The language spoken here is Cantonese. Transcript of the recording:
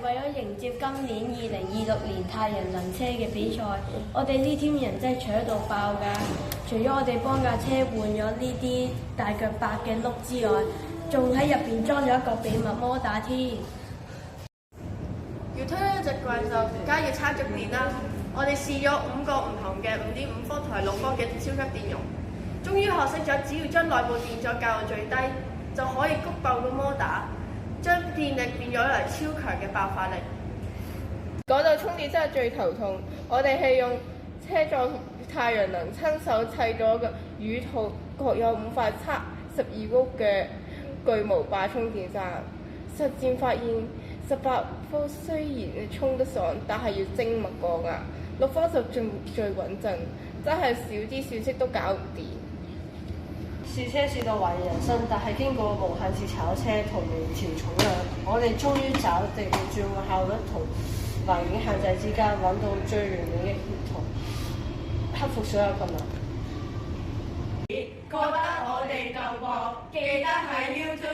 為咗迎接今年2026年太陽能車嘅比賽，我哋呢 team 人真係搶到爆㗎！除咗我哋幫架車換咗呢啲大腳8嘅轆之外，仲喺入邊裝咗一個秘密摩打添。要推一隻怪獸，梗係要插足電啦！我哋試咗5個唔同嘅5.5伏同埋6伏嘅超級電容，終於學識咗，只要將內部電阻校到最低，就可以谷爆個摩打，將電力變咗嚟超強嘅爆發力。講到充電真係最頭痛，我哋係用車載太陽能親手砌咗嘅魚肚，各有5塊12伏嘅巨無霸充電站。實戰發現18伏雖然充得爽，但係要精密過壓，6伏就最穩陣，真係少啲小息都搞唔掂。試車試到懷疑人生，但係經過無限次炒車同微調重量，我哋終於找定轉換效率同環境限制之間揾到最完美嘅協同，克服所有困難。覺得我哋夠搏，記得喺 YouTube